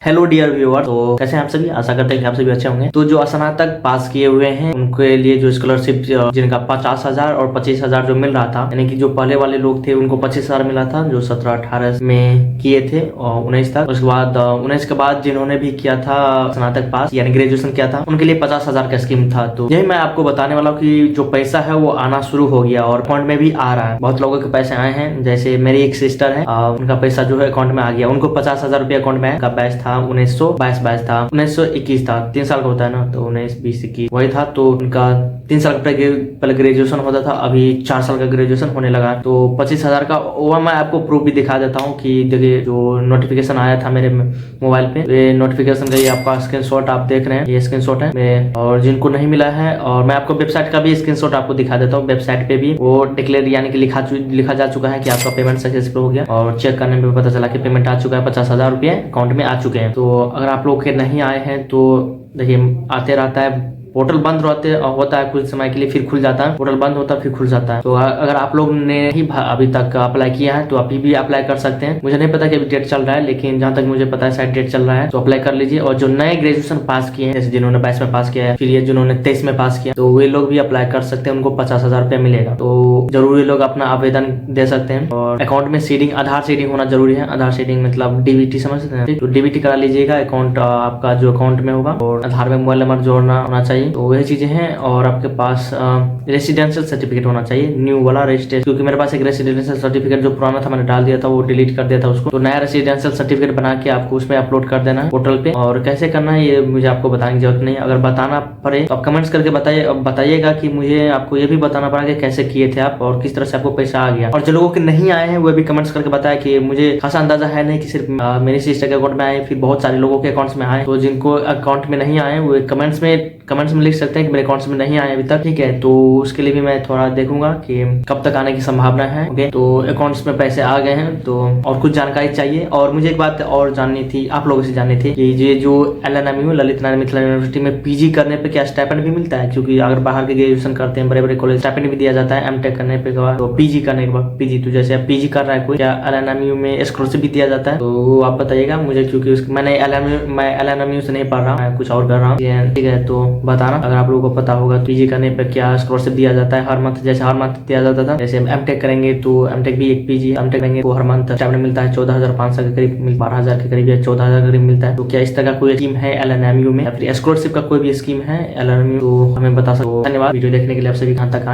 Hello dear viewer, तो कैसे हैं आप सभी। आशा करते हैं कि आप सभी अच्छे होंगे। तो जो स्नातक पास किए हुए हैं उनके लिए जो स्कॉलरशिप जिनका 50,000 और 25,000 जो मिल रहा था, यानी कि जो पहले वाले लोग थे उनको 25,000 मिला था जो 17-18 में किए थे और 19 तक। उसके बाद 19 के बाद जिन्होंने भी किया था स्नातक पास यानी ग्रेजुएशन किया था उनके लिए 50,000 का स्कीम था। तो यही मैं आपको बताने वाला हूँ कि जो पैसा है वो आना शुरू हो गया और अकाउंट में भी आ रहा है। बहुत लोगों के पैसे आए हैं, जैसे मेरी एक सिस्टर है, उनका पैसा जो है अकाउंट में आ गया। उनको 50,000 रुपया अकाउंट में बैच था 1922 बैच था, 1921 था, 3 साल का होता है ना, तो 19 20 21 वही था। तो उनका 3 साल पहले ग्रेजुएशन होता था, अभी 4 साल का ग्रेजुएशन होने लगा। तो 25,000 का वो मैं आपको प्रूफ भी दिखा देता हूँ कि देखिए जो नोटिफिकेशन आया था मेरे मोबाइल पे, ये नोटिफिकेशन का ये आपका स्क्रीनशॉट आप देख रहे हैं, ये स्क्रीनशॉट है। और जिनको नहीं मिला है, और मैं आपको वेबसाइट का भी स्क्रीनशॉट आपको दिखा देता हूँ। वेबसाइट पे भी वो डिक्लेयर यानी कि लिखा जा चुका है कि आपका पेमेंट सक्सेसफुल हो गया, और चेक करने में पता चला कि पेमेंट आ चुका है, 50,000 रुपये अकाउंट में आ चुके हैं। तो अगर आप लोग के नहीं आए हैं तो देखिए आते रहता है, पोर्टल बंद होता है कुछ समय के लिए, फिर खुल जाता है, पोर्टल बंद होता है फिर खुल जाता है। तो अगर आप लोग ने ही अभी तक अप्लाई किया है तो अभी भी अप्लाई कर सकते हैं। मुझे नहीं पता कि अभी डेट चल रहा है, लेकिन जहां तक मुझे पता है शायद डेट चल रहा है, तो अप्लाई कर लीजिए। और जो नए ग्रेजुएशन पास किए हैं, जैसे जिन्होंने 22 में पास किया है, फिर ये जिन्होंने 23 में पास किया, तो वे लोग भी अप्लाई कर सकते हैं, उनको 50,000 रुपया मिलेगा। तो जरूरी लोग अपना आवेदन दे सकते हैं। और अकाउंट में सीडिंग, आधार सीडिंग होना जरूरी है। आधार सीडिंग मतलब डीबीटी समझते हैं, तो डीबीटी करा लीजिएगा। अकाउंट आपका जो अकाउंट में होगा, और आधार में मोबाइल नंबर जोड़ना होना चाहिए। तो वही चीजें हैं। और आपके पास रेसिडेंशियल सर्टिफिकेट होना चाहिए, न्यू वाला रजिस्ट्रेशन, क्योंकि मेरे पास एक रेसिडेंशियल सर्टिफिकेट जो पुराना था मैंने डाल दिया था, वो डिलीट कर दिया था उसको। तो नया रेसिडेंशियल सर्टिफिकेट बना के आपको उसमें अपलोड कर देना है पोर्टल पे। और कैसे करना है ये मुझे आपको बताने की जरूरत नहीं है, अगर बताना पड़े तो आप कमेंट्स करके बताइएगा कि मुझे आपको ये भी बताना पड़ा कि कैसे किए थे आप और किस तरह से आपको पैसा आ गया। और जो लोगों के नहीं आए हैं वो भी कमेंट्स करके बताया कि मुझे खासा अंदाजा है नहीं कि सिर्फ मेरी सिस्टर के अकाउंट में आए, फिर बहुत सारे लोगों के अकाउंट्स में आए। तो जिनको अकाउंट में नहीं आए वो कमेंट्स में लिख सकते हैं कि मेरे अकाउंट्स में नहीं आए अभी तक, ठीक है। तो उसके लिए भी मैं थोड़ा देखूंगा कि कब तक आने की संभावना है। ओके, तो अकाउंट्स में पैसे आ गए हैं। तो और कुछ जानकारी चाहिए, और मुझे एक बात और जाननी थी, आप लोगों से जाननी थी कि ये जो LNMU ललित नारायण मिथिला यूनिवर्सिटी में पीजी करने पे क्या स्टाइपेंड भी मिलता है? क्योंकि अगर बाहर के ग्रेजुएशन करते हैं बड़े बड़े कॉलेज, स्टाइपेंड भी दिया जाता है एमटेक करने पे बाद, तो पीजी करने के बाद पीजी, तो जैसे पीजी कर रहा है कोई, क्या LNMU में स्कॉलरशिप भी दिया जाता है? तो वो आप बताइएगा मुझे, क्योंकि मैं LNMU से नहीं पढ़ रहा हूँ, मैं कुछ और कर रहा हूँ, ठीक है। तो बताना अगर आप लोगों को पता होगा पीजी करने पे क्या स्कॉलरशिप दिया जाता है हर मंथ, जैसे हर मंथ दिया जाता था। जैसे एमटेक करेंगे तो एमटेक भी एक पीजी एमटेक करेंगे तो हर मंथ स्टाइपेंड मिलता है 14,500 के करीब, 12,000 के करीब या 14,000 के करीब मिलता है। तो क्या इस तरह का कोई स्कीम है LNMU में, या फिर स्कॉलरशिप का कोई भी स्कीम है LNMU, तो हमें बता सकते हो। धन्यवाद वीडियो देखने के लिए, आप सभी कहां तक